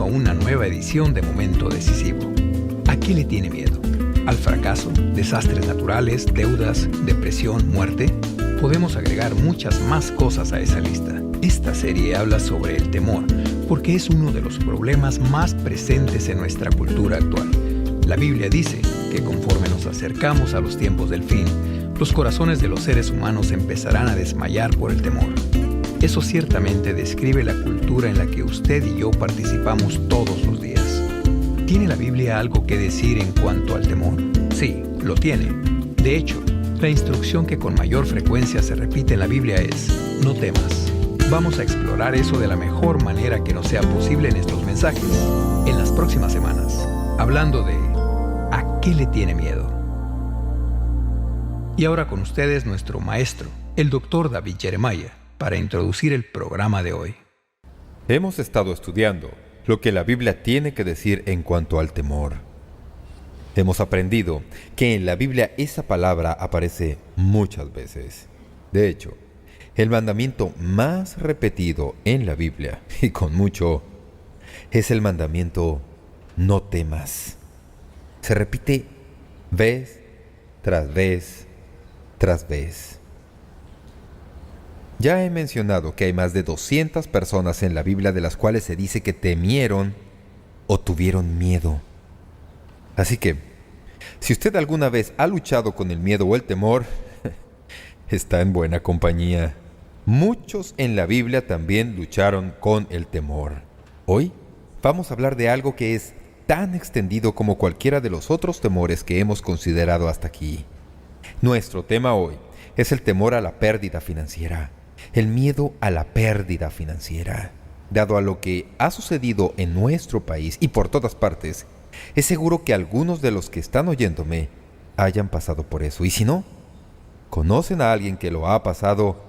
a una nueva edición de Momento Decisivo. ¿A qué le tiene miedo? ¿Al fracaso? ¿Desastres naturales? ¿Deudas? ¿Depresión? ¿Muerte? Podemos agregar muchas más cosas a esa lista. Esta serie habla sobre el temor, porque es uno de los problemas más presentes en nuestra cultura actual. La Biblia dice que conforme nos acercamos a los tiempos del fin, los corazones de los seres humanos empezarán a desmayar por el temor. Eso ciertamente describe la cultura en la que usted y yo participamos todos los días. ¿Tiene la Biblia algo que decir en cuanto al temor? Sí, lo tiene. De hecho, la instrucción que con mayor frecuencia se repite en la Biblia es: no temas. Vamos a explorar eso de la mejor manera que nos sea posible en estos mensajes, en las próximas semanas, hablando de ¿a qué le tiene miedo? Y ahora con ustedes nuestro maestro, el Dr. David Jeremiah, para introducir el programa de hoy. Hemos estado estudiando lo que la Biblia tiene que decir en cuanto al temor. Hemos aprendido que en la Biblia esa palabra aparece muchas veces. De hecho, el mandamiento más repetido en la Biblia, y con mucho, es el mandamiento no temas. Se repite vez tras vez tras vez. Ya he mencionado que hay más de 200 personas en la Biblia de las cuales se dice que temieron o tuvieron miedo. Así que, si usted alguna vez ha luchado con el miedo o el temor, está en buena compañía. Muchos en la Biblia también lucharon con el temor. Hoy vamos a hablar de algo que es tan extendido como cualquiera de los otros temores que hemos considerado hasta aquí. Nuestro tema hoy es el temor a la pérdida financiera. El miedo a la pérdida financiera. Dado a lo que ha sucedido en nuestro país y por todas partes, es seguro que algunos de los que están oyéndome hayan pasado por eso. Y si no, conocen a alguien que lo ha pasado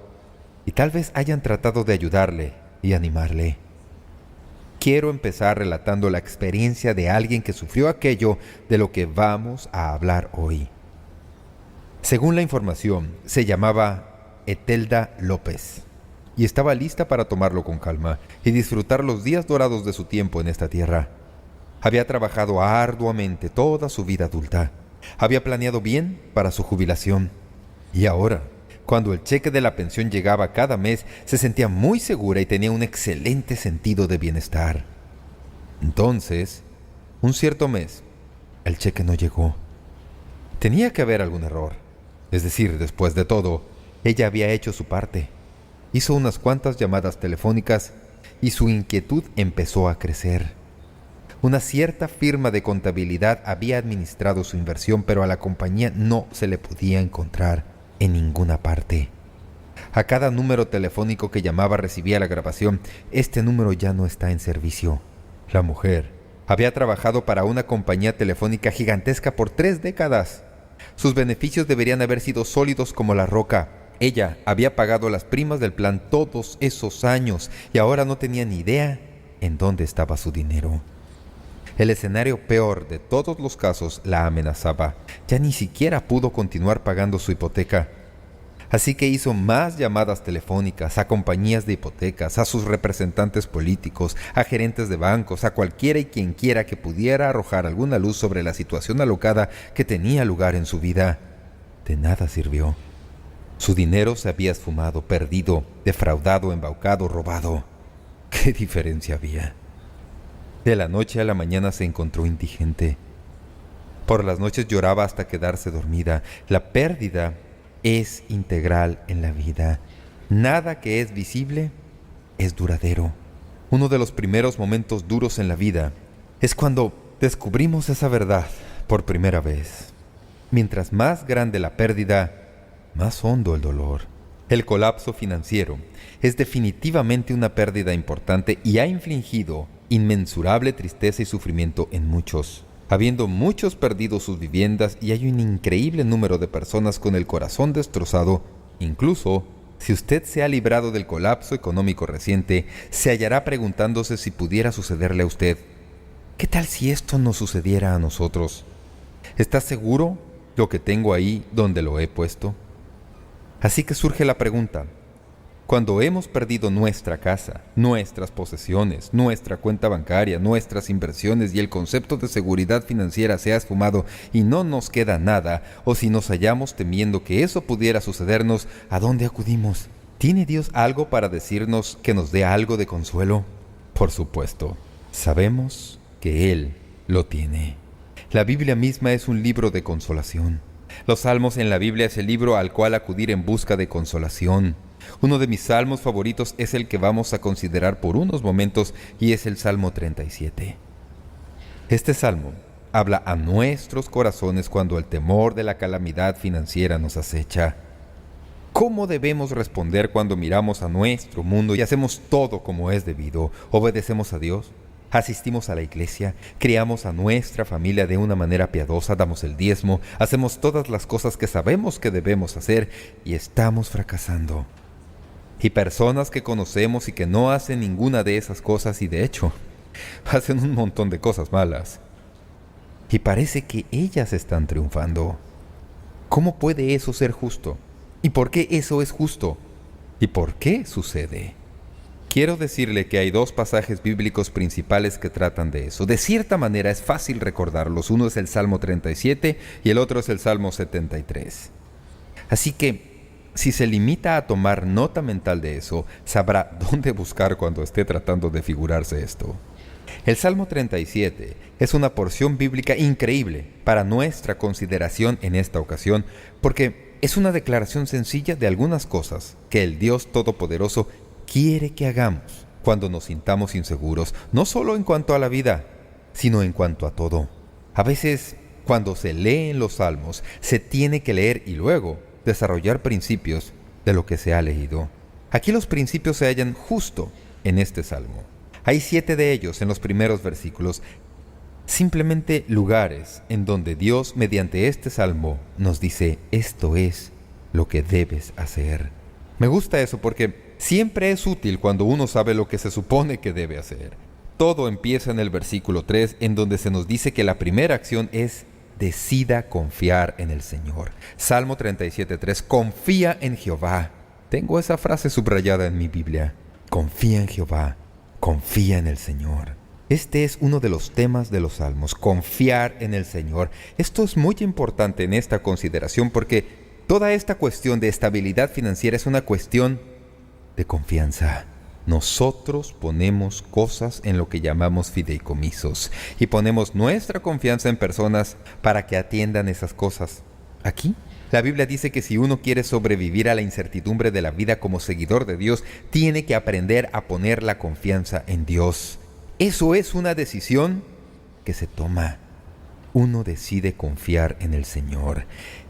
y tal vez hayan tratado de ayudarle y animarle. Quiero empezar relatando la experiencia de alguien que sufrió aquello de lo que vamos a hablar hoy. Según la información, se llamaba Etelda López y estaba lista para tomarlo con calma y disfrutar los días dorados de su tiempo en esta tierra. Había trabajado arduamente toda su vida adulta. Había planeado bien para su jubilación. Y ahora, cuando el cheque de la pensión llegaba cada mes, se sentía muy segura y tenía un excelente sentido de bienestar. Entonces, un cierto mes, el cheque no llegó. Tenía que haber algún error. Es decir, después de todo, ella había hecho su parte. Hizo unas cuantas llamadas telefónicas y su inquietud empezó a crecer. Una cierta firma de contabilidad había administrado su inversión, pero a la compañía no se le podía encontrar en ninguna parte. A cada número telefónico que llamaba recibía la grabación: este número ya no está en servicio. La mujer había trabajado para una compañía telefónica gigantesca por 3 décadas. Sus beneficios deberían haber sido sólidos como la roca. Ella había pagado las primas del plan todos esos años y ahora no tenía ni idea en dónde estaba su dinero. El escenario peor de todos los casos la amenazaba. Ya ni siquiera pudo continuar pagando su hipoteca. Así que hizo más llamadas telefónicas a compañías de hipotecas, a sus representantes políticos, a gerentes de bancos, a cualquiera y quien quiera que pudiera arrojar alguna luz sobre la situación alocada que tenía lugar en su vida. De nada sirvió. Su dinero se había esfumado, perdido, defraudado, embaucado, robado. ¿Qué diferencia había? De la noche a la mañana se encontró indigente. Por las noches lloraba hasta quedarse dormida. La pérdida es integral en la vida. Nada que es visible es duradero. Uno de los primeros momentos duros en la vida es cuando descubrimos esa verdad por primera vez. Mientras más grande la pérdida, más hondo el dolor. El colapso financiero es definitivamente una pérdida importante y ha infligido inmensurable tristeza y sufrimiento en muchos, habiendo muchos perdido sus viviendas y hay un increíble número de personas con el corazón destrozado. Incluso, si usted se ha librado del colapso económico reciente, se hallará preguntándose si pudiera sucederle a usted. ¿Qué tal si esto nos sucediera a nosotros? ¿Estás seguro lo que tengo ahí donde lo he puesto? Así que surge la pregunta, Cuando hemos perdido nuestra casa, nuestras posesiones, nuestra cuenta bancaria, nuestras inversiones y el concepto de seguridad financiera se ha esfumado y no nos queda nada, o si nos hallamos temiendo que eso pudiera sucedernos, ¿a dónde acudimos? ¿Tiene Dios algo para decirnos que nos dé algo de consuelo? Por supuesto, sabemos que Él lo tiene. La Biblia misma es un libro de consolación. Los salmos en la Biblia es el libro al cual acudir en busca de consolación. Uno de mis salmos favoritos es el que vamos a considerar por unos momentos y es el Salmo 37. Este salmo habla a nuestros corazones cuando el temor de la calamidad financiera nos acecha. ¿Cómo debemos responder cuando miramos a nuestro mundo y hacemos todo como es debido? ¿Obedecemos a Dios? ¿Asistimos a la iglesia? ¿Criamos a nuestra familia de una manera piadosa? ¿Damos el diezmo? ¿Hacemos todas las cosas que sabemos que debemos hacer y estamos fracasando? Y personas que conocemos y que no hacen ninguna de esas cosas y de hecho hacen un montón de cosas malas. Y parece que ellas están triunfando. ¿Cómo puede eso ser justo? ¿Y por qué eso es justo? ¿Y por qué sucede? Quiero decirle que hay dos pasajes bíblicos principales que tratan de eso. De cierta manera es fácil recordarlos. Uno es el Salmo 37 y el otro es el Salmo 73. Así que, si se limita a tomar nota mental de eso, sabrá dónde buscar cuando esté tratando de figurarse esto. El Salmo 37 es una porción bíblica increíble para nuestra consideración en esta ocasión, porque es una declaración sencilla de algunas cosas que el Dios Todopoderoso quiere que hagamos cuando nos sintamos inseguros, no solo en cuanto a la vida, sino en cuanto a todo. A veces, cuando se leen los salmos, se tiene que leer y luego desarrollar principios de lo que se ha leído. Aquí los principios se hallan justo en este salmo. Hay 7 de ellos en los primeros versículos, simplemente lugares en donde Dios, mediante este salmo, nos dice: esto es lo que debes hacer. Me gusta eso porque siempre es útil cuando uno sabe lo que se supone que debe hacer. Todo empieza en el versículo 3, en donde se nos dice que la primera acción es: decida confiar en el Señor. Salmo 37:3, confía en Jehová. Tengo esa frase subrayada en mi Biblia. Confía en Jehová, confía en el Señor. Este es uno de los temas de los salmos, confiar en el Señor. Esto es muy importante en esta consideración porque toda esta cuestión de estabilidad financiera es una cuestión de confianza. Nosotros ponemos cosas en lo que llamamos fideicomisos y ponemos nuestra confianza en personas para que atiendan esas cosas. Aquí, la Biblia dice que si uno quiere sobrevivir a la incertidumbre de la vida como seguidor de Dios, tiene que aprender a poner la confianza en Dios. Eso es una decisión que se toma. Uno decide confiar en el Señor.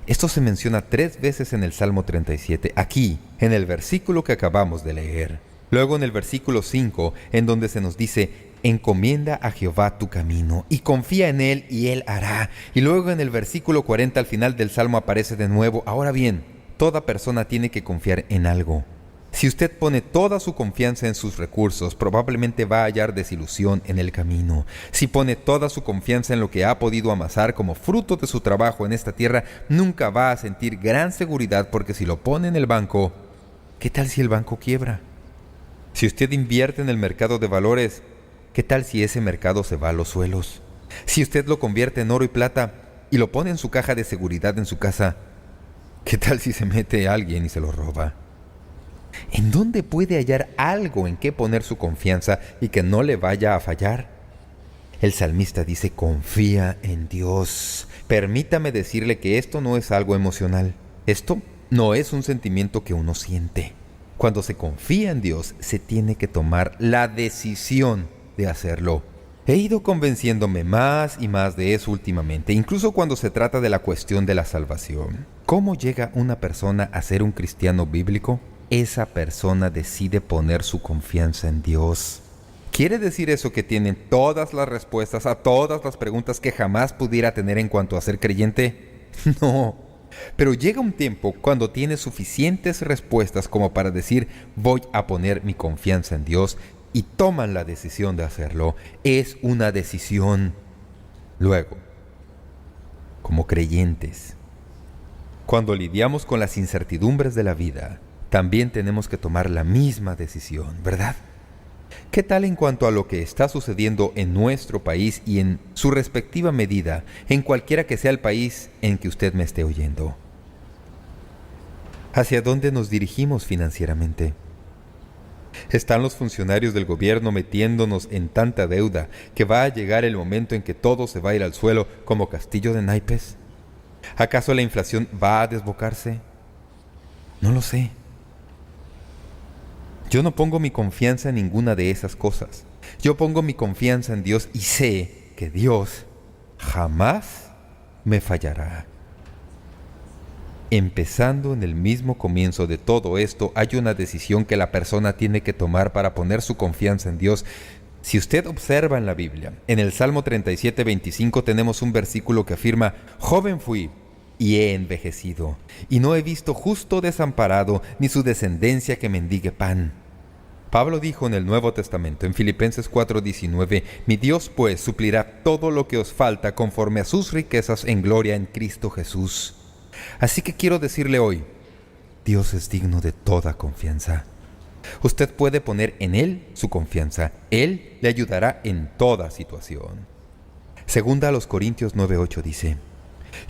Esto se menciona 3 veces en el Salmo 37, aquí, en el versículo que acabamos de leer. Luego en el versículo 5, en donde se nos dice: encomienda a Jehová tu camino y confía en Él y Él hará. Y luego en el versículo 40 al final del Salmo aparece de nuevo: ahora bien, toda persona tiene que confiar en algo. Si usted pone toda su confianza en sus recursos, probablemente va a hallar desilusión en el camino. Si pone toda su confianza en lo que ha podido amasar como fruto de su trabajo en esta tierra, nunca va a sentir gran seguridad, porque si lo pone en el banco, ¿qué tal si el banco quiebra? Si usted invierte en el mercado de valores, ¿qué tal si ese mercado se va a los suelos? Si usted lo convierte en oro y plata y lo pone en su caja de seguridad en su casa, ¿qué tal si se mete alguien y se lo roba? ¿En dónde puede hallar algo en qué poner su confianza y que no le vaya a fallar? El salmista dice: confía en Dios. Permítame decirle que esto no es algo emocional. Esto no es un sentimiento que uno siente. Cuando se confía en Dios, se tiene que tomar la decisión de hacerlo. He ido convenciéndome más y más de eso últimamente, incluso cuando se trata de la cuestión de la salvación. ¿Cómo llega una persona a ser un cristiano bíblico? Esa persona decide poner su confianza en Dios. ¿Quiere decir eso que tienen todas las respuestas a todas las preguntas que jamás pudiera tener en cuanto a ser creyente? No. Pero llega un tiempo cuando tiene suficientes respuestas como para decir: voy a poner mi confianza en Dios, y toman la decisión de hacerlo. Es una decisión. Luego, como creyentes, cuando lidiamos con las incertidumbres de la vida, también tenemos que tomar la misma decisión, ¿verdad? ¿Qué tal en cuanto a lo que está sucediendo en nuestro país y en su respectiva medida, en cualquiera que sea el país en que usted me esté oyendo? ¿Hacia dónde nos dirigimos financieramente? ¿Están los funcionarios del gobierno metiéndonos en tanta deuda que va a llegar el momento en que todo se va a ir al suelo como castillo de naipes? ¿Acaso la inflación va a desbocarse? No lo sé. Yo no pongo mi confianza en ninguna de esas cosas. Yo pongo mi confianza en Dios y sé que Dios jamás me fallará. Empezando en el mismo comienzo de todo esto, hay una decisión que la persona tiene que tomar para poner su confianza en Dios. Si usted observa en la Biblia, en el Salmo 37:25 tenemos un versículo que afirma: «Joven fui y he envejecido, y no he visto justo desamparado, ni su descendencia que mendigue pan». Pablo dijo en el Nuevo Testamento, en Filipenses 4:19, «Mi Dios pues suplirá todo lo que os falta conforme a sus riquezas en gloria en Cristo Jesús». Así que quiero decirle hoy, Dios es digno de toda confianza. Usted puede poner en Él su confianza. Él le ayudará en toda situación. Segunda a los Corintios 9:8 dice: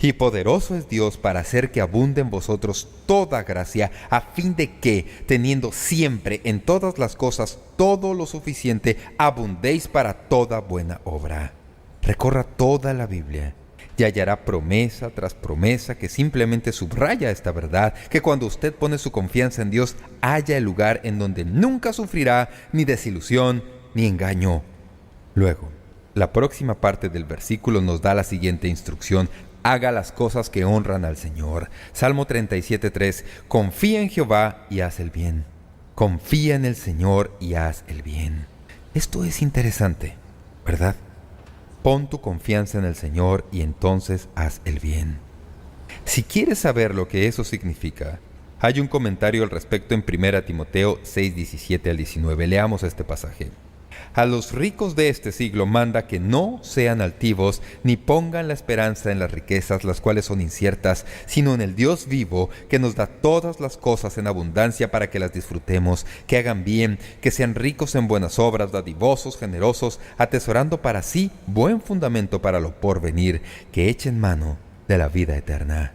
«Y poderoso es Dios para hacer que abunde en vosotros toda gracia, a fin de que, teniendo siempre en todas las cosas todo lo suficiente, abundéis para toda buena obra». Recorra toda la Biblia y hallará promesa tras promesa que simplemente subraya esta verdad, que cuando usted pone su confianza en Dios, haya el lugar en donde nunca sufrirá ni desilusión ni engaño. Luego, la próxima parte del versículo nos da la siguiente instrucción: haga las cosas que honran al Señor. Salmo 37:3, «Confía en Jehová y haz el bien». Confía en el Señor y haz el bien. Esto es interesante, ¿verdad? Pon tu confianza en el Señor y entonces haz el bien. Si quieres saber lo que eso significa, hay un comentario al respecto en 1 Timoteo 6:17-19. Leamos este pasaje. «A los ricos de este siglo manda que no sean altivos, ni pongan la esperanza en las riquezas, las cuales son inciertas, sino en el Dios vivo, que nos da todas las cosas en abundancia para que las disfrutemos, que hagan bien, que sean ricos en buenas obras, dadivosos, generosos, atesorando para sí buen fundamento para lo porvenir, que echen mano de la vida eterna».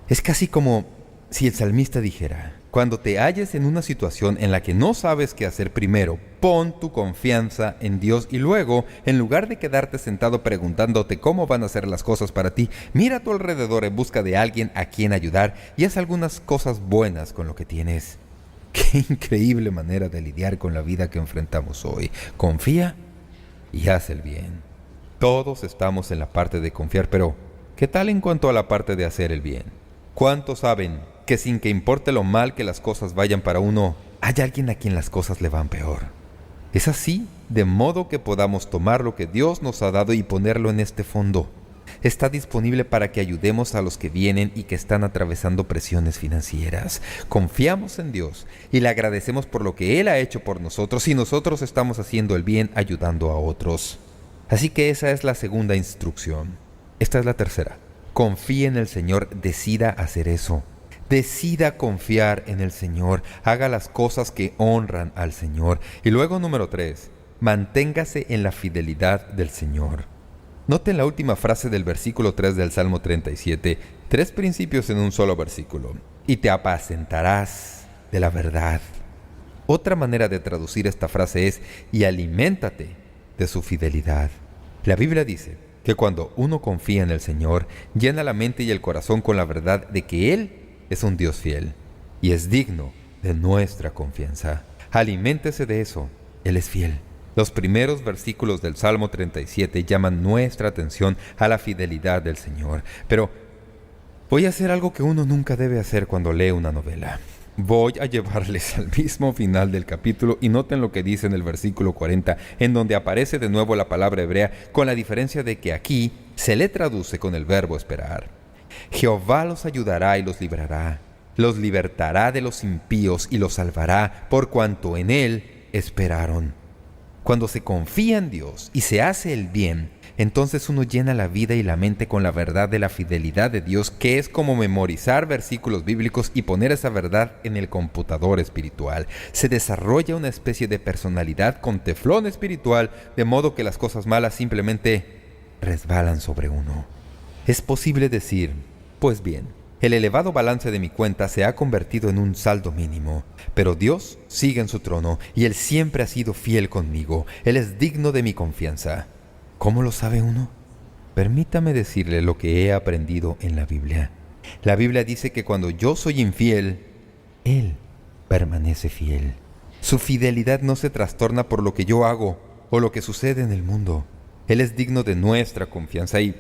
Es casi como si el salmista dijera: cuando te halles en una situación en la que no sabes qué hacer, primero pon tu confianza en Dios y luego, en lugar de quedarte sentado preguntándote cómo van a ser las cosas para ti, mira a tu alrededor en busca de alguien a quien ayudar y haz algunas cosas buenas con lo que tienes. ¡Qué increíble manera de lidiar con la vida que enfrentamos hoy! Confía y haz el bien. Todos estamos en la parte de confiar, pero ¿qué tal en cuanto a la parte de hacer el bien? ¿Cuántos saben que sin que importe lo mal que las cosas vayan para uno, hay alguien a quien las cosas le van peor? Es así, de modo que podamos tomar lo que Dios nos ha dado y ponerlo en este fondo. Está disponible para que ayudemos a los que vienen y que están atravesando presiones financieras. Confiamos en Dios y le agradecemos por lo que Él ha hecho por nosotros y nosotros estamos haciendo el bien ayudando a otros. Así que esa es la segunda instrucción. Esta es la tercera. Confíe en el Señor, decida hacer eso. Decida confiar en el Señor, haga las cosas que honran al Señor. Y luego, número 3, manténgase en la fidelidad del Señor. Noten la última frase del versículo 3 del Salmo 37, 3 principios en un solo versículo. «Y te apacentarás de la verdad». Otra manera de traducir esta frase es: «y aliméntate de su fidelidad». La Biblia dice que cuando uno confía en el Señor, llena la mente y el corazón con la verdad de que Él es un Dios fiel y es digno de nuestra confianza. Aliméntese de eso. Él es fiel. Los primeros versículos del Salmo 37 llaman nuestra atención a la fidelidad del Señor. Pero voy a hacer algo que uno nunca debe hacer cuando lee una novela. Voy a llevarles al mismo final del capítulo y noten lo que dice en el versículo 40, en donde aparece de nuevo la palabra hebrea, con la diferencia de que aquí se le traduce con el verbo esperar. «Jehová los ayudará y los librará, los libertará de los impíos y los salvará, por cuanto en Él esperaron». Cuando se confía en Dios y se hace el bien, entonces uno llena la vida y la mente con la verdad de la fidelidad de Dios, que es como memorizar versículos bíblicos y poner esa verdad en el computador espiritual. Se desarrolla una especie de personalidad con teflón espiritual, de modo que las cosas malas simplemente resbalan sobre uno. Es posible decir, pues bien, el elevado balance de mi cuenta se ha convertido en un saldo mínimo, pero Dios sigue en su trono y Él siempre ha sido fiel conmigo. Él es digno de mi confianza. ¿Cómo lo sabe uno? Permítame decirle lo que he aprendido en la Biblia. La Biblia dice que cuando yo soy infiel, Él permanece fiel. Su fidelidad no se trastorna por lo que yo hago o lo que sucede en el mundo. Él es digno de nuestra confianza. ¿Y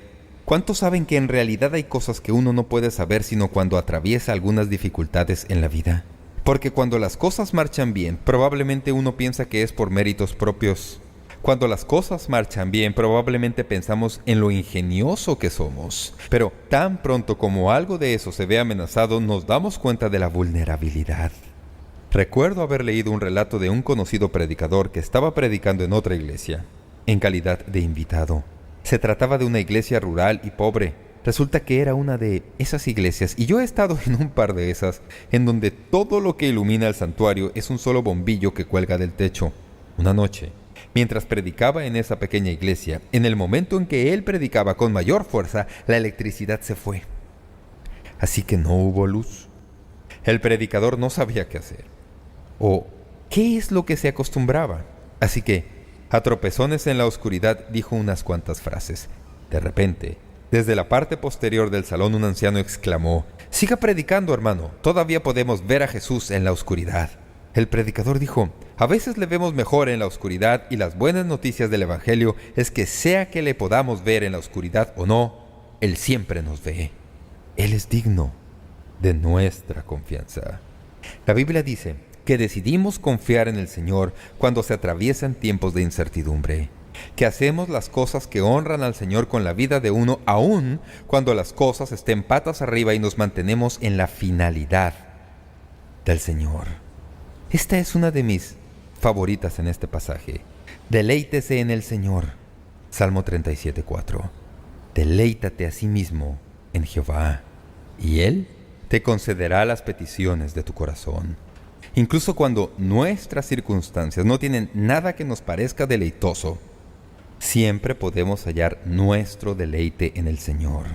cuántos saben que en realidad hay cosas que uno no puede saber sino cuando atraviesa algunas dificultades en la vida? Porque cuando las cosas marchan bien, probablemente uno piensa que es por méritos propios. Cuando las cosas marchan bien, probablemente pensamos en lo ingenioso que somos. Pero tan pronto como algo de eso se ve amenazado, nos damos cuenta de la vulnerabilidad. Recuerdo haber leído un relato de un conocido predicador que estaba predicando en otra iglesia, en calidad de invitado. Se trataba de una iglesia rural y pobre. Resulta que era una de esas iglesias, y yo he estado en un par de esas, en donde todo lo que ilumina el santuario es un solo bombillo que cuelga del techo. Una noche, mientras predicaba en esa pequeña iglesia, en el momento en que él predicaba con mayor fuerza, la electricidad se fue. Así que no hubo luz. El predicador no sabía qué hacer, o qué es lo que se acostumbraba. Así que, a tropezones en la oscuridad, dijo unas cuantas frases. De repente, desde la parte posterior del salón, un anciano exclamó: «Siga predicando, hermano, todavía podemos ver a Jesús en la oscuridad». El predicador dijo: «A veces le vemos mejor en la oscuridad, y las buenas noticias del Evangelio es que sea que le podamos ver en la oscuridad o no, Él siempre nos ve. Él es digno de nuestra confianza». La Biblia dice que decidimos confiar en el Señor cuando se atraviesan tiempos de incertidumbre, que hacemos las cosas que honran al Señor con la vida de uno, aun cuando las cosas estén patas arriba, y nos mantenemos en la finalidad del Señor. Esta es una de mis favoritas en este pasaje. Deleítese en el Señor. Salmo 37:4. Deleítate a sí mismo en Jehová, y Él te concederá las peticiones de tu corazón. Incluso cuando nuestras circunstancias no tienen nada que nos parezca deleitoso, siempre podemos hallar nuestro deleite en el Señor.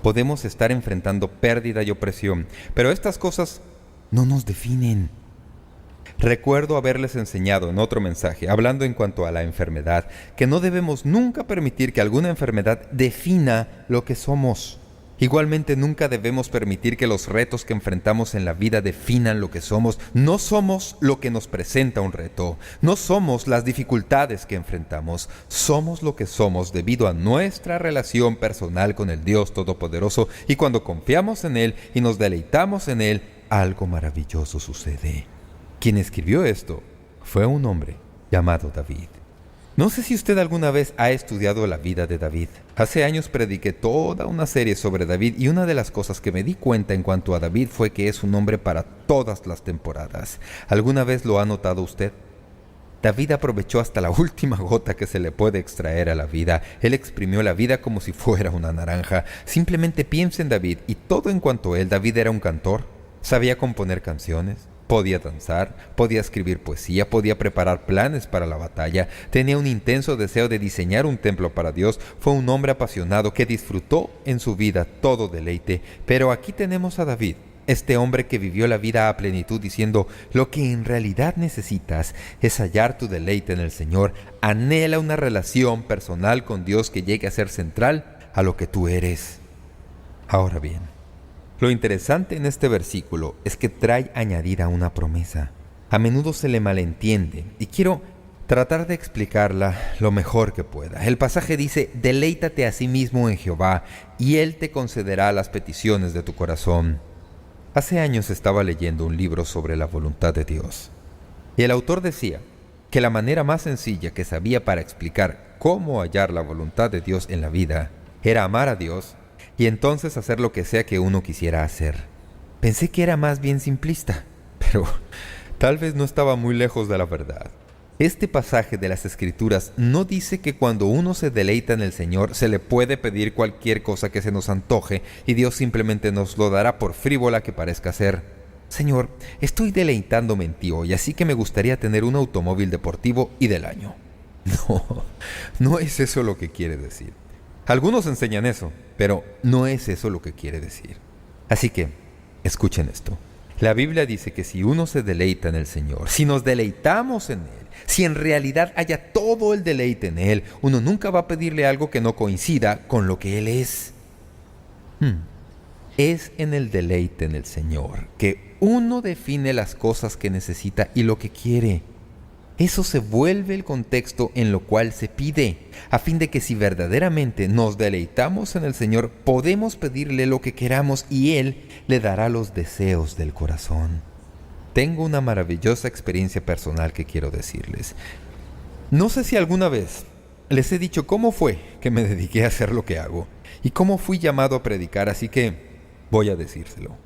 Podemos estar enfrentando pérdida y opresión, pero estas cosas no nos definen. Recuerdo haberles enseñado en otro mensaje, hablando en cuanto a la enfermedad, que no debemos nunca permitir que alguna enfermedad defina lo que somos. Igualmente, nunca debemos permitir que los retos que enfrentamos en la vida definan lo que somos. No somos lo que nos presenta un reto. No somos las dificultades que enfrentamos. Somos lo que somos debido a nuestra relación personal con el Dios Todopoderoso. Y cuando confiamos en Él y nos deleitamos en Él, algo maravilloso sucede. Quien escribió esto fue un hombre llamado David. No sé si usted alguna vez ha estudiado la vida de David. Hace años prediqué toda una serie sobre David, y una de las cosas que me di cuenta en cuanto a David fue que es un hombre para todas las temporadas. ¿Alguna vez lo ha notado usted? David aprovechó hasta la última gota que se le puede extraer a la vida. Él exprimió la vida como si fuera una naranja. Simplemente piensa en David y todo en cuanto a él. David era un cantor, sabía componer canciones, podía danzar, podía escribir poesía, podía preparar planes para la batalla, tenía un intenso deseo de diseñar un templo para Dios, fue un hombre apasionado que disfrutó en su vida todo deleite. Pero aquí tenemos a David, este hombre que vivió la vida a plenitud, diciendo: lo que en realidad necesitas es hallar tu deleite en el Señor. Anhela una relación personal con Dios que llegue a ser central a lo que tú eres. Ahora bien, lo interesante en este versículo es que trae añadida una promesa. A menudo se le malentiende, y quiero tratar de explicarla lo mejor que pueda. El pasaje dice: deleítate a sí mismo en Jehová, y Él te concederá las peticiones de tu corazón. Hace años estaba leyendo un libro sobre la voluntad de Dios, y el autor decía que la manera más sencilla que sabía para explicar cómo hallar la voluntad de Dios en la vida era amar a Dios y entonces hacer lo que sea que uno quisiera hacer. Pensé que era más bien simplista, pero tal vez no estaba muy lejos de la verdad. Este pasaje de las Escrituras no dice que cuando uno se deleita en el Señor se le puede pedir cualquier cosa que se nos antoje y Dios simplemente nos lo dará por frívola que parezca ser. Señor, estoy deleitándome en ti hoy, así que me gustaría tener un automóvil deportivo y del año. No es eso lo que quiere decir. Algunos enseñan eso, pero no es eso lo que quiere decir. Así que, escuchen esto. La Biblia dice que si uno se deleita en el Señor, si nos deleitamos en Él, si en realidad haya todo el deleite en Él, uno nunca va a pedirle algo que no coincida con lo que Él es. Es en el deleite en el Señor que uno define las cosas que necesita y lo que quiere. Eso se vuelve el contexto en lo cual se pide, a fin de que si verdaderamente nos deleitamos en el Señor, podemos pedirle lo que queramos y Él le dará los deseos del corazón. Tengo una maravillosa experiencia personal que quiero decirles. No sé si alguna vez les he dicho cómo fue que me dediqué a hacer lo que hago y cómo fui llamado a predicar, así que voy a decírselo.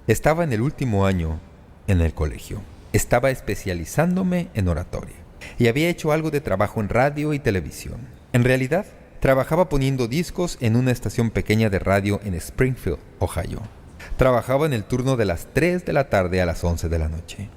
Estaba en el último año en el colegio. Estaba especializándome en oratoria y había hecho algo de trabajo en radio y televisión. En realidad, trabajaba poniendo discos en una estación pequeña de radio en Springfield, Ohio. Trabajaba en el turno de las 3 de la tarde a las 11 de la noche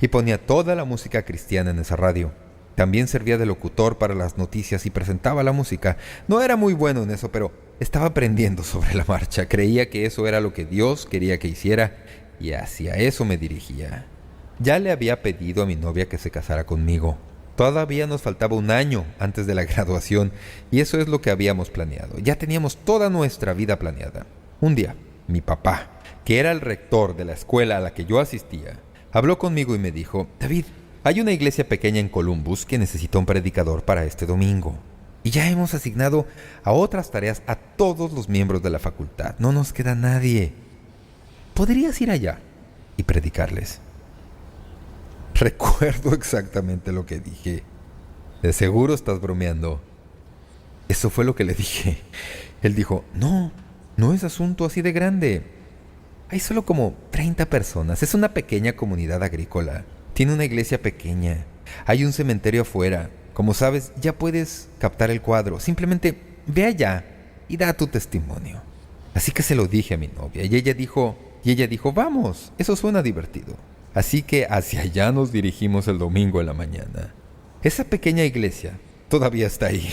y ponía toda la música cristiana en esa radio. También servía de locutor para las noticias y presentaba la música. No era muy bueno en eso, pero estaba aprendiendo sobre la marcha. Creía que eso era lo que Dios quería que hiciera y hacia eso me dirigía. Ya le había pedido a mi novia que se casara conmigo. Todavía nos faltaba un año antes de la graduación y eso es lo que habíamos planeado. Ya teníamos toda nuestra vida planeada. Un día, mi papá, que era el rector de la escuela a la que yo asistía, habló conmigo y me dijo: David, hay una iglesia pequeña en Columbus que necesita un predicador para este domingo. Y ya hemos asignado a otras tareas a todos los miembros de la facultad. No nos queda nadie. ¿Podrías ir allá y predicarles? Recuerdo exactamente lo que dije. De seguro estás bromeando. Eso fue lo que le dije. Él dijo: no es asunto así de grande. Hay solo como 30 personas. Es una pequeña comunidad agrícola. Tiene una iglesia pequeña. Hay un cementerio afuera. Como sabes, ya puedes captar el cuadro. Simplemente ve allá y da tu testimonio. Así que se lo dije a mi novia y ella dijo, vamos, eso suena divertido. Así que hacia allá nos dirigimos el domingo en la mañana. Esa pequeña iglesia todavía está ahí.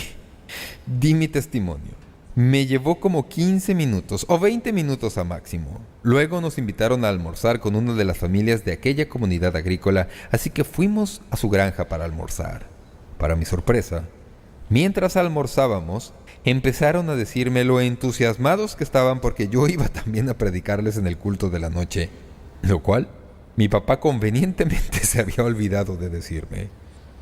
Di mi testimonio. Me llevó como 15 minutos o 20 minutos a máximo. Luego nos invitaron a almorzar con una de las familias de aquella comunidad agrícola, así que fuimos a su granja para almorzar. Para mi sorpresa, mientras almorzábamos, empezaron a decirme lo entusiasmados que estaban porque yo iba también a predicarles en el culto de la noche, lo cual mi papá convenientemente se había olvidado de decirme.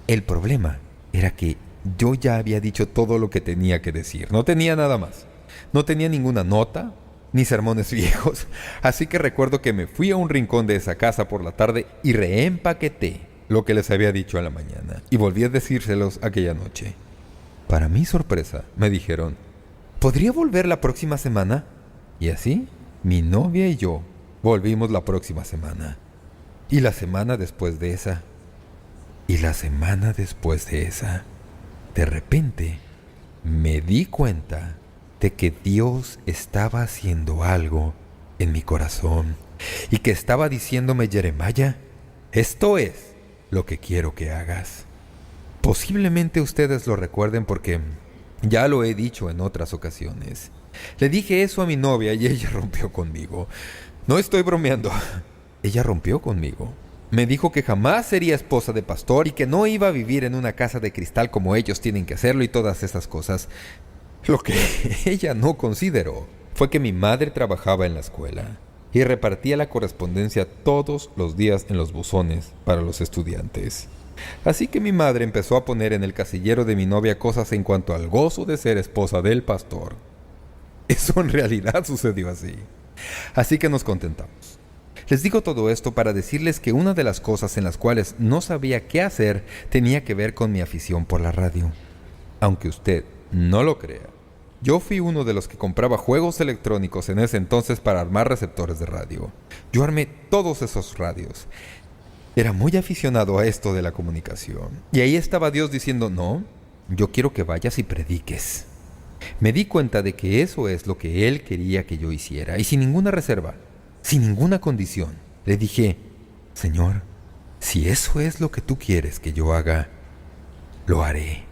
El problema era que yo ya había dicho todo lo que tenía que decir. No tenía nada más. No tenía ninguna nota, ni sermones viejos. Así que recuerdo que me fui a un rincón de esa casa por la tarde y reempaqueté lo que les había dicho a la mañana. Y volví a decírselos aquella noche. Para mi sorpresa, me dijeron: ¿podría volver la próxima semana? Y así, mi novia y yo volvimos la próxima semana. Y la semana después de esa. Y la semana después de esa. De repente, me di cuenta de que Dios estaba haciendo algo en mi corazón y que estaba diciéndome: Jeremiah, esto es lo que quiero que hagas. Posiblemente ustedes lo recuerden porque ya lo he dicho en otras ocasiones. Le dije eso a mi novia y ella rompió conmigo. No estoy bromeando. Ella rompió conmigo. Me dijo que jamás sería esposa de pastor y que no iba a vivir en una casa de cristal como ellos tienen que hacerlo y todas esas cosas. Lo que ella no consideró fue que mi madre trabajaba en la escuela y repartía la correspondencia todos los días en los buzones para los estudiantes. Así que mi madre empezó a poner en el casillero de mi novia cosas en cuanto al gozo de ser esposa del pastor. Eso en realidad sucedió así. Así que nos contentamos. Les digo todo esto para decirles que una de las cosas en las cuales no sabía qué hacer tenía que ver con mi afición por la radio. Aunque usted no lo crea, yo fui uno de los que compraba juegos electrónicos en ese entonces para armar receptores de radio. Yo armé todos esos radios. era muy aficionado a esto de la comunicación. Y ahí estaba Dios diciendo, no, yo quiero que vayas y prediques. Me di cuenta de que eso es lo que Él quería que yo hiciera, y sin ninguna reserva, sin ninguna condición, le dije, Señor, si eso es lo que tú quieres que yo haga, lo haré.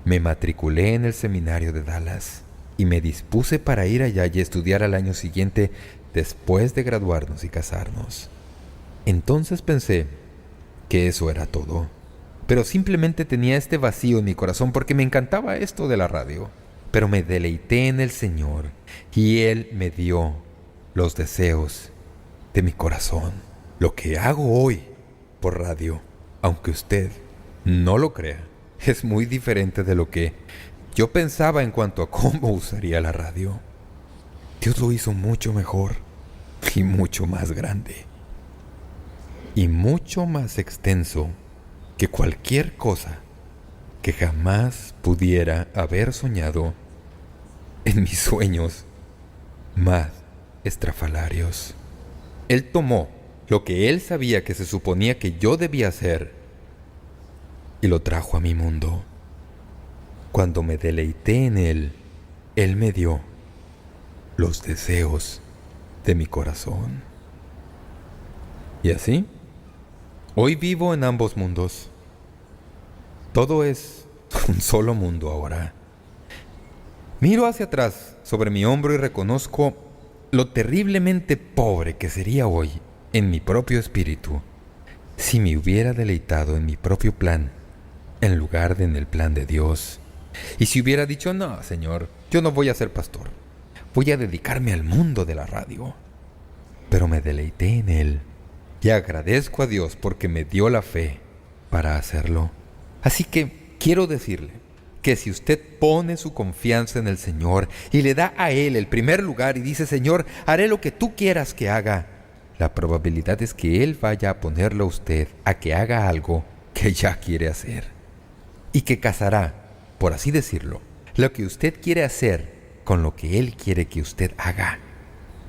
Me matriculé en el seminario de Dallas y me dispuse para ir allá y estudiar al año siguiente después de graduarnos y casarnos. Entonces pensé que eso era todo, pero simplemente tenía este vacío en mi corazón porque me encantaba esto de la radio. Pero me deleité en el Señor y Él me dio los deseos de mi corazón. Lo que hago hoy por radio, aunque usted no lo crea, es muy diferente de lo que yo pensaba en cuanto a cómo usaría la radio. Dios lo hizo mucho mejor y mucho más grande y mucho más extenso que cualquier cosa que jamás pudiera haber soñado en mis sueños más estrafalarios. Él tomó lo que Él sabía que se suponía que yo debía hacer y lo trajo a mi mundo. Cuando me deleité en Él, Él me dio los deseos de mi corazón. Y así, hoy vivo en ambos mundos. Todo es un solo mundo ahora. Miro hacia atrás sobre mi hombro y reconozco lo terriblemente pobre que sería hoy en mi propio espíritu si me hubiera deleitado en mi propio plan en lugar de en el plan de Dios. Y si hubiera dicho, no, Señor, yo no voy a ser pastor, voy a dedicarme al mundo de la radio. Pero me deleité en Él y agradezco a Dios porque me dio la fe para hacerlo. Así que quiero decirle que si usted pone su confianza en el Señor y le da a Él el primer lugar y dice, Señor, haré lo que tú quieras que haga, la probabilidad es que Él vaya a ponerlo a usted a que haga algo que ya quiere hacer. Y que casará, por así decirlo, lo que usted quiere hacer con lo que Él quiere que usted haga.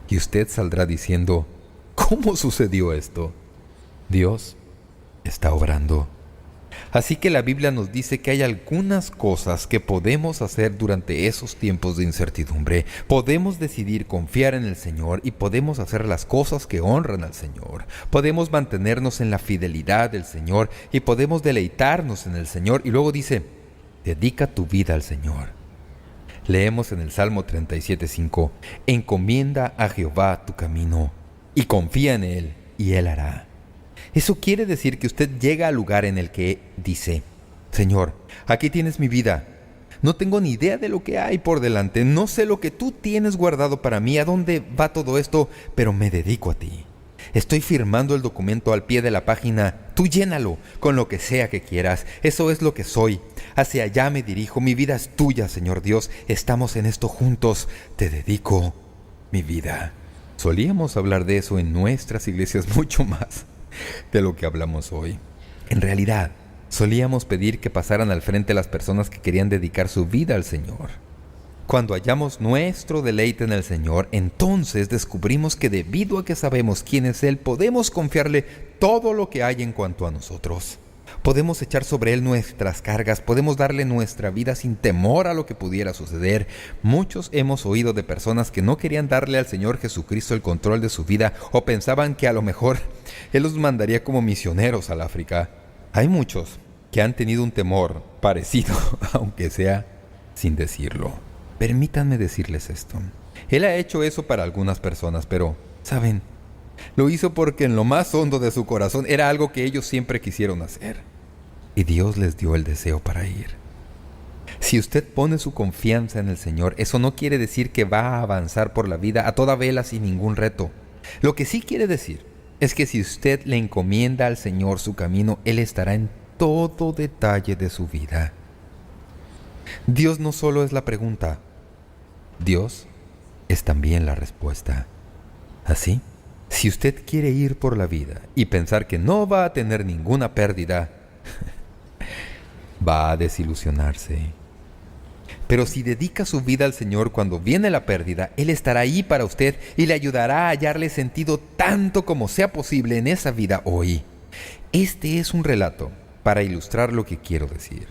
Y usted saldrá diciendo, ¿cómo sucedió esto? Dios está obrando. Así que la Biblia nos dice que hay algunas cosas que podemos hacer durante esos tiempos de incertidumbre. Podemos decidir confiar en el Señor y podemos hacer las cosas que honran al Señor. Podemos mantenernos en la fidelidad del Señor y podemos deleitarnos en el Señor. Y luego dice, dedica tu vida al Señor. Leemos en el Salmo 37:5, encomienda a Jehová tu camino y confía en Él y Él hará. Eso quiere decir que usted llega al lugar en el que dice, Señor, aquí tienes mi vida. No tengo ni idea de lo que hay por delante. No sé lo que tú tienes guardado para mí, a dónde va todo esto, pero me dedico a ti. Estoy firmando el documento al pie de la página. Tú llénalo con lo que sea que quieras. Eso es lo que soy. Hacia allá me dirijo. Mi vida es tuya, Señor Dios. Estamos en esto juntos. Te dedico mi vida. Solíamos hablar de eso en nuestras iglesias mucho más de lo que hablamos hoy. En realidad, solíamos pedir que pasaran al frente las personas que querían dedicar su vida al Señor. Cuando hallamos nuestro deleite en el Señor, entonces descubrimos que debido a que sabemos quién es Él, podemos confiarle todo lo que hay en cuanto a nosotros. Podemos echar sobre Él nuestras cargas, podemos darle nuestra vida sin temor a lo que pudiera suceder. Muchos hemos oído de personas que no querían darle al Señor Jesucristo el control de su vida o pensaban que a lo mejor Él los mandaría como misioneros al África. Hay muchos que han tenido un temor parecido, aunque sea sin decirlo. Permítanme decirles esto. Él ha hecho eso para algunas personas, pero, ¿saben? Lo hizo porque en lo más hondo de su corazón era algo que ellos siempre quisieron hacer. Y Dios les dio el deseo para ir. Si usted pone su confianza en el Señor, eso no quiere decir que va a avanzar por la vida a toda vela sin ningún reto. Lo que sí quiere decir es que si usted le encomienda al Señor su camino, Él estará en todo detalle de su vida. Dios no solo es la pregunta, Dios es también la respuesta. Así, si usted quiere ir por la vida y pensar que no va a tener ninguna pérdida, va a desilusionarse. Pero si dedica su vida al Señor cuando viene la pérdida, Él estará ahí para usted y le ayudará a hallarle sentido tanto como sea posible en esa vida hoy. Este es un relato para ilustrar lo que quiero decir.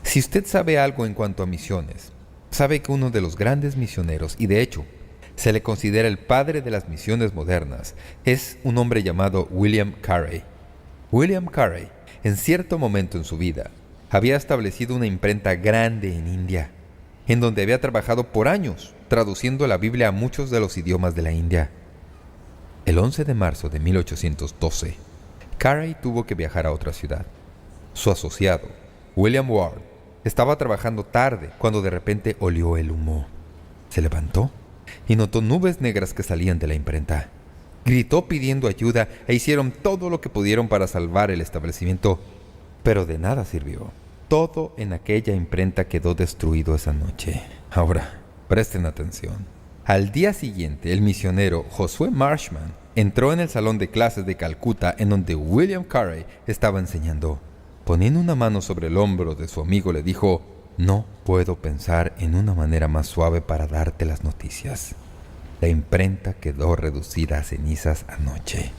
Si usted sabe algo en cuanto a misiones, sabe que uno de los grandes misioneros, y de hecho, se le considera el padre de las misiones modernas, es un hombre llamado William Carey. William Carey, en cierto momento en su vida, había establecido una imprenta grande en India, en donde había trabajado por años traduciendo la Biblia a muchos de los idiomas de la India. El 11 de marzo de 1812, Carey tuvo que viajar a otra ciudad. Su asociado, William Ward, estaba trabajando tarde cuando de repente olió el humo. Se levantó y notó nubes negras que salían de la imprenta. Gritó pidiendo ayuda e hicieron todo lo que pudieron para salvar el establecimiento, pero de nada sirvió. Todo en aquella imprenta quedó destruido esa noche. Ahora, presten atención. Al día siguiente, el misionero Josué Marshman entró en el salón de clases de Calcuta en donde William Carey estaba enseñando. Poniendo una mano sobre el hombro de su amigo, le dijo: «No puedo pensar en una manera más suave para darte las noticias. La imprenta quedó reducida a cenizas anoche».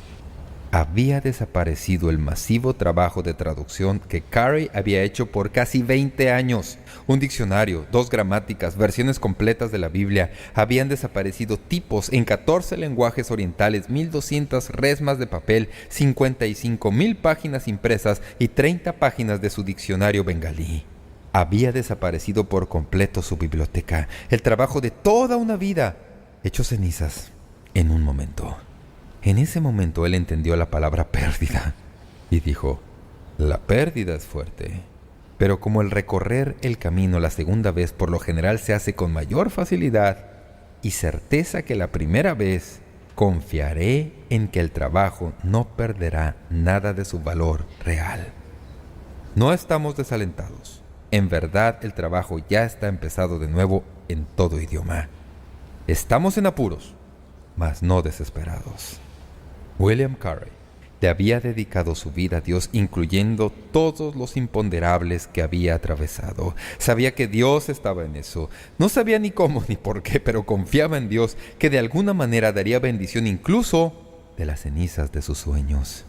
Había desaparecido el masivo trabajo de traducción que Carey había hecho por casi 20 años. Un diccionario, 2 gramáticas, versiones completas de la Biblia. Habían desaparecido tipos en 14 lenguajes orientales, 1,200 resmas de papel, 55,000 páginas impresas y 30 páginas de su diccionario bengalí. Había desaparecido por completo su biblioteca, el trabajo de toda una vida, hecho cenizas en un momento. En ese momento él entendió la palabra pérdida y dijo: «La pérdida es fuerte, pero como el recorrer el camino la segunda vez por lo general se hace con mayor facilidad y certeza que la primera vez, confiaré en que el trabajo no perderá nada de su valor real». No estamos desalentados. En verdad, el trabajo ya está empezado de nuevo en todo idioma. Estamos en apuros, mas no desesperados. William Carey le había dedicado su vida a Dios, incluyendo todos los imponderables que había atravesado. Sabía que Dios estaba en eso. No sabía ni cómo ni por qué, pero confiaba en Dios, que de alguna manera daría bendición incluso de las cenizas de sus sueños.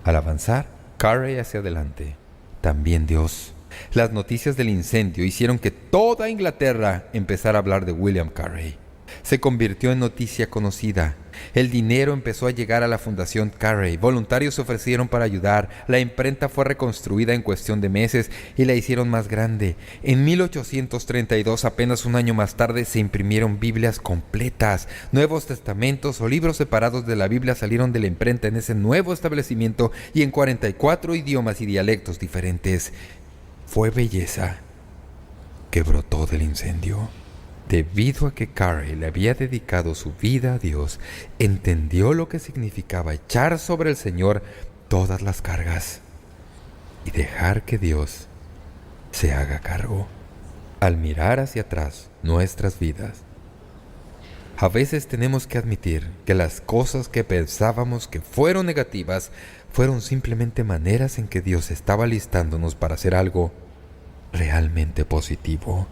Al avanzar Carey hacia adelante, también Dios. Las noticias del incendio hicieron que toda Inglaterra empezara a hablar de William Carey. Se convirtió en noticia conocida. El dinero empezó a llegar a la Fundación Carey. Voluntarios se ofrecieron para ayudar. La imprenta fue reconstruida en cuestión de meses y la hicieron más grande. En 1832, apenas un año más tarde, se imprimieron Biblias completas. Nuevos testamentos o libros separados de la Biblia salieron de la imprenta en ese nuevo establecimiento y en 44 idiomas y dialectos diferentes. Fue belleza que brotó del incendio. Debido a que Carey le había dedicado su vida a Dios, entendió lo que significaba echar sobre el Señor todas las cargas y dejar que Dios se haga cargo. Al mirar hacia atrás nuestras vidas, a veces tenemos que admitir que las cosas que pensábamos que fueron negativas fueron simplemente maneras en que Dios estaba listándonos para hacer algo realmente positivo.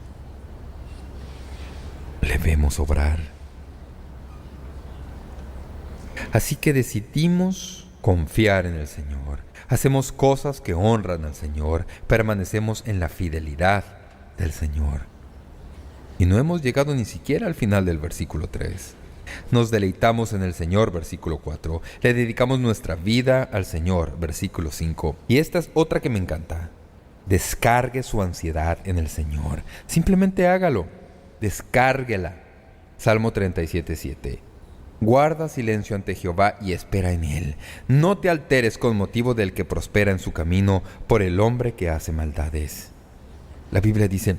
Le vemos obrar. Así que decidimos confiar en el Señor. Hacemos cosas que honran al Señor. Permanecemos en la fidelidad del Señor. Y no hemos llegado ni siquiera al final del versículo 3. Nos deleitamos en el Señor, versículo 4. Le dedicamos nuestra vida al Señor, versículo 5. Y esta es otra que me encanta. Descargue su ansiedad en el Señor. Simplemente hágalo. Descárguela. Salmo 37:7. Guarda silencio ante Jehová y espera en Él. No te alteres con motivo del que prospera en su camino, por el hombre que hace maldades. La Biblia dice: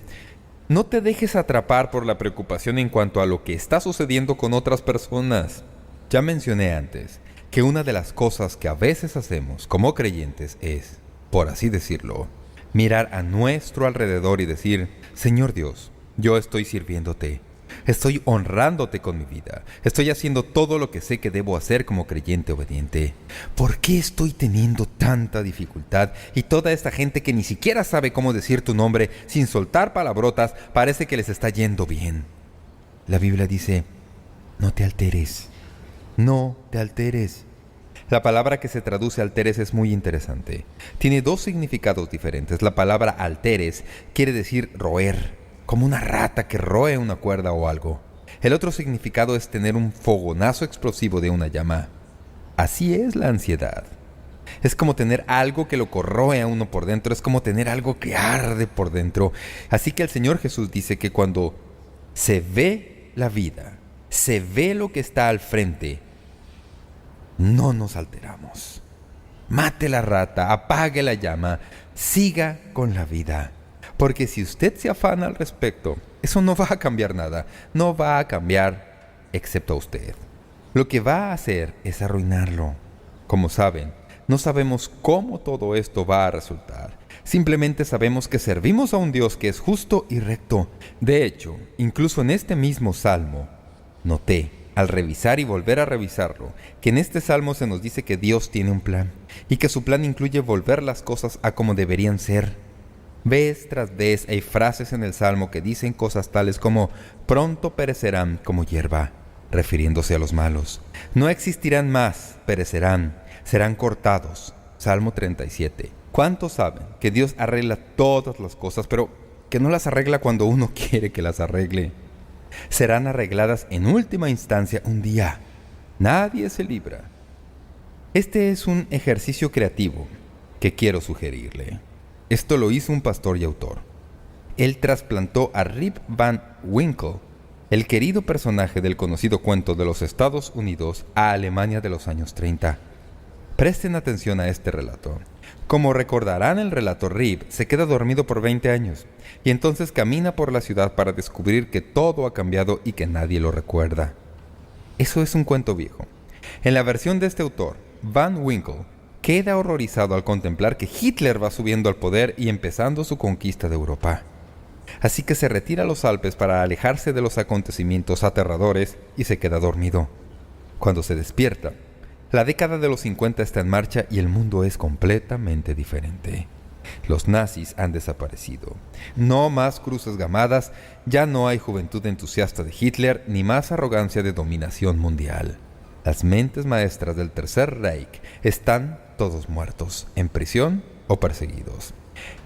no te dejes atrapar por la preocupación en cuanto a lo que está sucediendo con otras personas. Ya mencioné antes que una de las cosas que a veces hacemos como creyentes es, por así decirlo, mirar a nuestro alrededor y decir: Señor Dios, yo estoy sirviéndote, estoy honrándote con mi vida, estoy haciendo todo lo que sé que debo hacer como creyente obediente. ¿Por qué estoy teniendo tanta dificultad? Y toda esta gente que ni siquiera sabe cómo decir tu nombre, sin soltar palabrotas, parece que les está yendo bien. La Biblia dice: no te alteres, no te alteres. La palabra que se traduce alteres es muy interesante. Tiene dos significados diferentes. La palabra alteres quiere decir roer, como una rata que roe una cuerda o algo. El otro significado es tener un fogonazo explosivo de una llama. Así es la ansiedad. Es como tener algo que lo corroe a uno por dentro, es como tener algo que arde por dentro. Así que el Señor Jesús dice que cuando se ve la vida, se ve lo que está al frente, no nos alteramos. Mate la rata, apague la llama, siga con la vida. Porque si usted se afana al respecto, eso no va a cambiar nada. No va a cambiar excepto a usted. Lo que va a hacer es arruinarlo. Como saben, no sabemos cómo todo esto va a resultar. Simplemente sabemos que servimos a un Dios que es justo y recto. De hecho, incluso en este mismo salmo, noté, al revisar y volver a revisarlo, que en este salmo se nos dice que Dios tiene un plan, y que su plan incluye volver las cosas a como deberían ser. Vez tras vez hay frases en el salmo que dicen cosas tales como «pronto perecerán como hierba», refiriéndose a los malos. «No existirán más, perecerán, serán cortados». Salmo 37. ¿Cuántos saben que Dios arregla todas las cosas, pero que no las arregla cuando uno quiere que las arregle? Serán arregladas en última instancia un día. Nadie se libra. Este es un ejercicio creativo que quiero sugerirle. Esto lo hizo un pastor y autor. Él trasplantó a Rip Van Winkle, el querido personaje del conocido cuento de los Estados Unidos, a Alemania de los años 30. Presten atención a este relato. Como recordarán el relato, Rip se queda dormido por 20 años y entonces camina por la ciudad para descubrir que todo ha cambiado y que nadie lo recuerda. Eso es un cuento viejo. En la versión de este autor, Van Winkle queda horrorizado al contemplar que Hitler va subiendo al poder y empezando su conquista de Europa. Así que se retira a los Alpes para alejarse de los acontecimientos aterradores y se queda dormido. Cuando se despierta, la década de los 50 está en marcha y el mundo es completamente diferente. Los nazis han desaparecido. No más cruces gamadas, ya no hay juventud entusiasta de Hitler, ni más arrogancia de dominación mundial. Las mentes maestras del Tercer Reich están todos muertos, en prisión o perseguidos.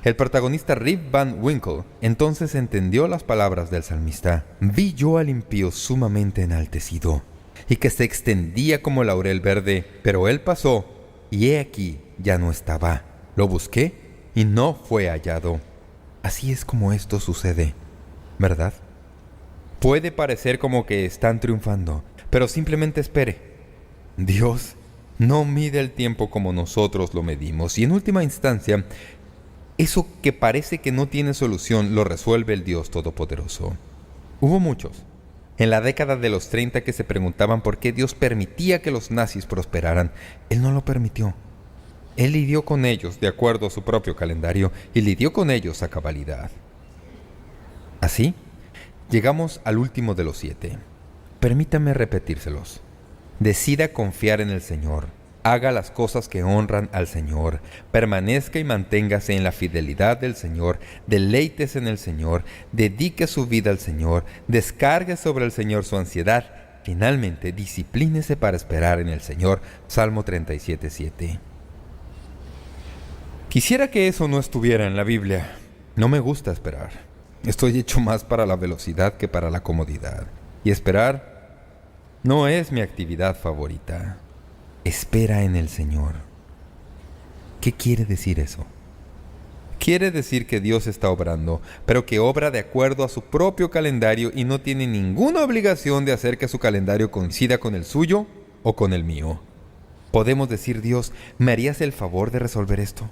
El protagonista Rip Van Winkle entonces entendió las palabras del salmista. «Vi yo al impío sumamente enaltecido, y que se extendía como laurel verde, pero él pasó, y he aquí ya no estaba. Lo busqué, y no fue hallado». Así es como esto sucede, ¿verdad? Puede parecer como que están triunfando, pero simplemente espere. Dios no mide el tiempo como nosotros lo medimos, y en última instancia, eso que parece que no tiene solución lo resuelve el Dios Todopoderoso. Hubo muchos en la década de los 30 que se preguntaban por qué Dios permitía que los nazis prosperaran. Él no lo permitió. Él lidió con ellos de acuerdo a su propio calendario y lidió con ellos a cabalidad. Así, llegamos al último de los 7. Permítame repetírselos. Decida confiar en el Señor. Haga las cosas que honran al Señor. Permanezca y manténgase en la fidelidad del Señor. Deleítese en el Señor. Dedique su vida al Señor. Descargue sobre el Señor su ansiedad. Finalmente, disciplínese para esperar en el Señor. Salmo 37:7. Quisiera que eso no estuviera en la Biblia. No me gusta esperar. Estoy hecho más para la velocidad que para la comodidad. Y esperar no es mi actividad favorita. Espera en el Señor. ¿Qué quiere decir eso? Quiere decir que Dios está obrando, pero que obra de acuerdo a su propio calendario y no tiene ninguna obligación de hacer que su calendario coincida con el suyo o con el mío. Podemos decir: Dios, ¿me harías el favor de resolver esto?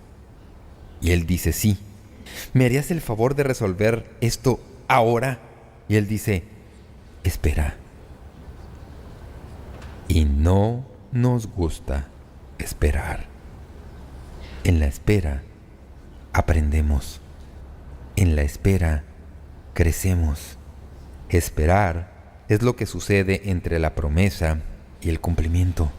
Y Él dice: sí. ¿Me harías el favor de resolver esto ahora? Y Él dice: espera. Y no nos gusta esperar. En la espera aprendemos. En la espera crecemos. Esperar es lo que sucede entre la promesa y el cumplimiento.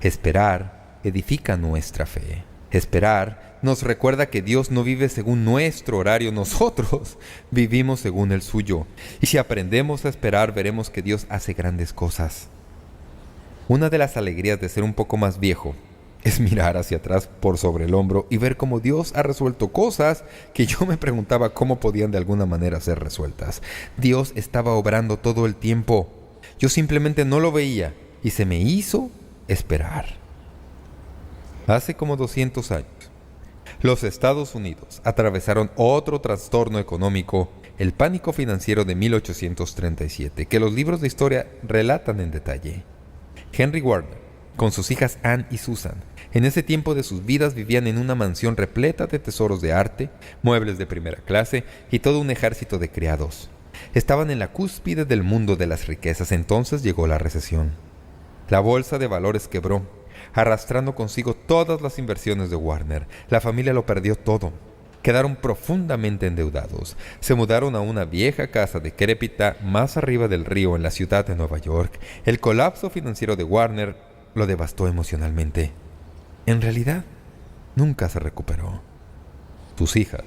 Esperar edifica nuestra fe. Esperar nos recuerda que Dios no vive según nuestro horario, nosotros vivimos según el suyo. Y si aprendemos a esperar, veremos que Dios hace grandes cosas. Una de las alegrías de ser un poco más viejo es mirar hacia atrás por sobre el hombro y ver cómo Dios ha resuelto cosas que yo me preguntaba cómo podían de alguna manera ser resueltas. Dios estaba obrando todo el tiempo. Yo simplemente no lo veía y se me hizo esperar. Hace como 200 años, los Estados Unidos atravesaron otro trastorno económico, el pánico financiero de 1837, que los libros de historia relatan en detalle. Henry Warner, con sus hijas Anne y Susan, en ese tiempo de sus vidas vivían en una mansión repleta de tesoros de arte, muebles de primera clase y todo un ejército de criados. Estaban en la cúspide del mundo de las riquezas. Entonces llegó la recesión. La bolsa de valores quebró, arrastrando consigo todas las inversiones de Warner. La familia lo perdió todo. Quedaron profundamente endeudados. Se mudaron a una vieja casa decrépita más arriba del río en la ciudad de Nueva York. El colapso financiero de Warner lo devastó emocionalmente. En realidad, nunca se recuperó. Sus hijas,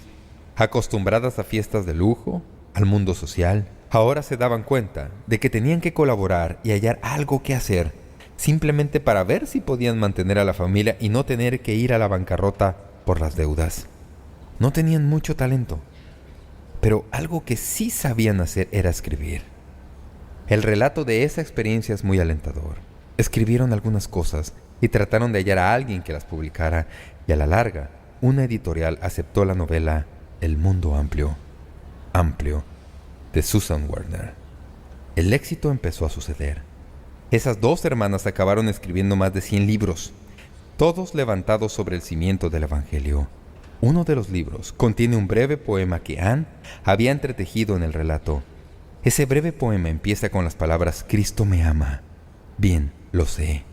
acostumbradas a fiestas de lujo, al mundo social, ahora se daban cuenta de que tenían que colaborar y hallar algo que hacer, simplemente para ver si podían mantener a la familia y no tener que ir a la bancarrota por las deudas. No tenían mucho talento, pero algo que sí sabían hacer era escribir. El relato de esa experiencia es muy alentador. Escribieron algunas cosas y trataron de hallar a alguien que las publicara, y a la larga, una editorial aceptó la novela El mundo amplio, de Susan Warner. El éxito empezó a suceder. Esas dos hermanas acabaron escribiendo más de 100 libros, todos levantados sobre el cimiento del Evangelio. Uno de los libros contiene un breve poema que Anne había entretejido en el relato. Ese breve poema empieza con las palabras «Cristo me ama». Bien, lo sé.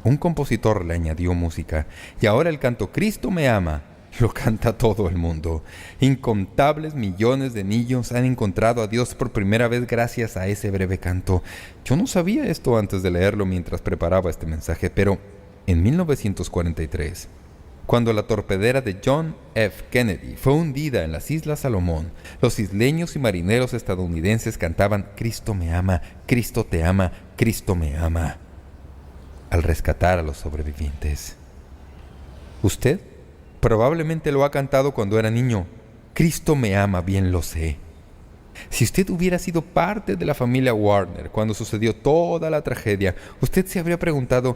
Un compositor le añadió música, y ahora el canto «Cristo me ama» lo canta todo el mundo. Incontables millones de niños han encontrado a Dios por primera vez gracias a ese breve canto. Yo no sabía esto antes de leerlo mientras preparaba este mensaje, pero en 1943, cuando la torpedera de John F. Kennedy fue hundida en las Islas Salomón, los isleños y marineros estadounidenses cantaban «Cristo me ama, Cristo te ama, Cristo me ama», al rescatar a los sobrevivientes. Usted probablemente lo ha cantado cuando era niño. «Cristo me ama, bien lo sé». Si usted hubiera sido parte de la familia Warner cuando sucedió toda la tragedia, usted se habría preguntado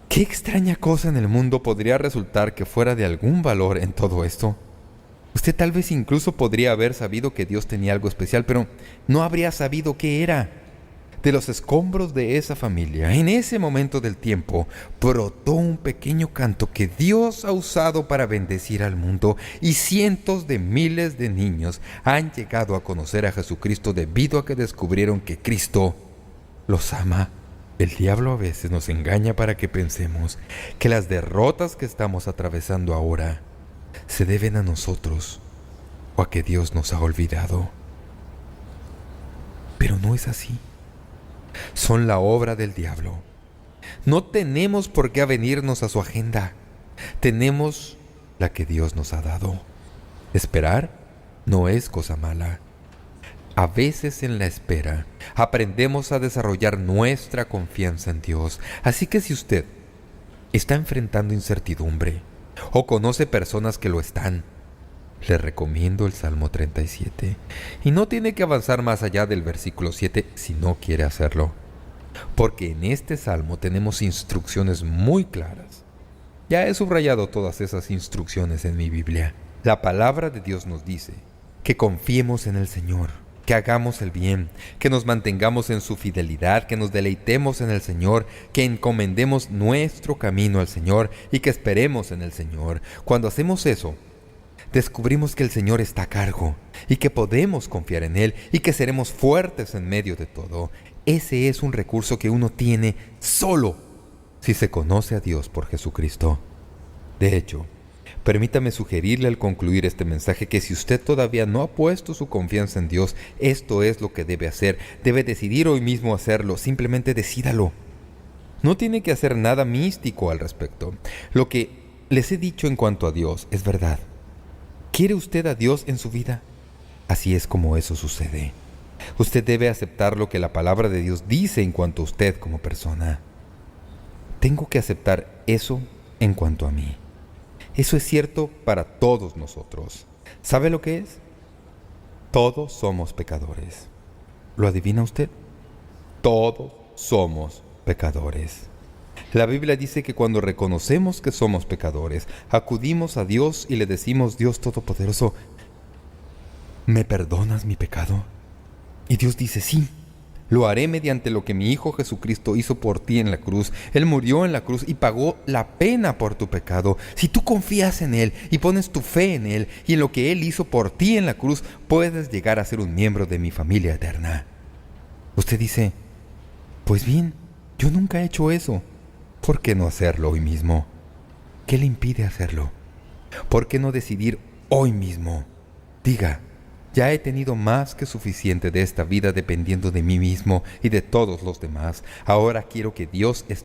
¿qué extraña cosa en el mundo podría resultar que fuera de algún valor en todo esto? Usted tal vez incluso podría haber sabido que Dios tenía algo especial, pero no habría sabido qué era. De los escombros de esa familia, en ese momento del tiempo, brotó un pequeño canto que Dios ha usado para bendecir al mundo, y cientos de miles de niños han llegado a conocer a Jesucristo debido a que descubrieron que Cristo los ama. El diablo a veces nos engaña para que pensemos que las derrotas que estamos atravesando ahora se deben a nosotros o a que Dios nos ha olvidado. Pero no es así. Son la obra del diablo. No tenemos por qué avenirnos a su agenda. Tenemos la que Dios nos ha dado. Esperar no es cosa mala. A veces en la espera aprendemos a desarrollar nuestra confianza en Dios. Así que si usted está enfrentando incertidumbre o conoce personas que lo están, le recomiendo el Salmo 37. Y no tiene que avanzar más allá del versículo 7 si no quiere hacerlo, porque en este Salmo tenemos instrucciones muy claras. Ya he subrayado todas esas instrucciones en mi Biblia. La palabra de Dios nos dice que confiemos en el Señor, que hagamos el bien, que nos mantengamos en su fidelidad, que nos deleitemos en el Señor, que encomendemos nuestro camino al Señor y que esperemos en el Señor. Cuando hacemos eso, descubrimos que el Señor está a cargo y que podemos confiar en Él y que seremos fuertes en medio de todo. Ese es un recurso que uno tiene solo si se conoce a Dios por Jesucristo. De hecho, permítame sugerirle al concluir este mensaje que si usted todavía no ha puesto su confianza en Dios, esto es lo que debe hacer. Debe decidir hoy mismo hacerlo. Simplemente decídalo. No tiene que hacer nada místico al respecto. Lo que les he dicho en cuanto a Dios es verdad. ¿Quiere usted a Dios en su vida? Así es como eso sucede. Usted debe aceptar lo que la palabra de Dios dice en cuanto a usted como persona. Tengo que aceptar eso en cuanto a mí. Eso es cierto para todos nosotros. ¿Sabe lo que es? Todos somos pecadores. ¿Lo adivina usted? Todos somos pecadores. La Biblia dice que cuando reconocemos que somos pecadores, acudimos a Dios y le decimos: Dios Todopoderoso, ¿me perdonas mi pecado? Y Dios dice: sí, lo haré mediante lo que mi Hijo Jesucristo hizo por ti en la cruz. Él murió en la cruz y pagó la pena por tu pecado. Si tú confías en Él y pones tu fe en Él y en lo que Él hizo por ti en la cruz, puedes llegar a ser un miembro de mi familia eterna. Usted dice: pues bien, yo nunca he hecho eso. ¿Por qué no hacerlo hoy mismo? ¿Qué le impide hacerlo? ¿Por qué no decidir hoy mismo? Diga: ya he tenido más que suficiente de esta vida dependiendo de mí mismo y de todos los demás. Ahora quiero que Dios esté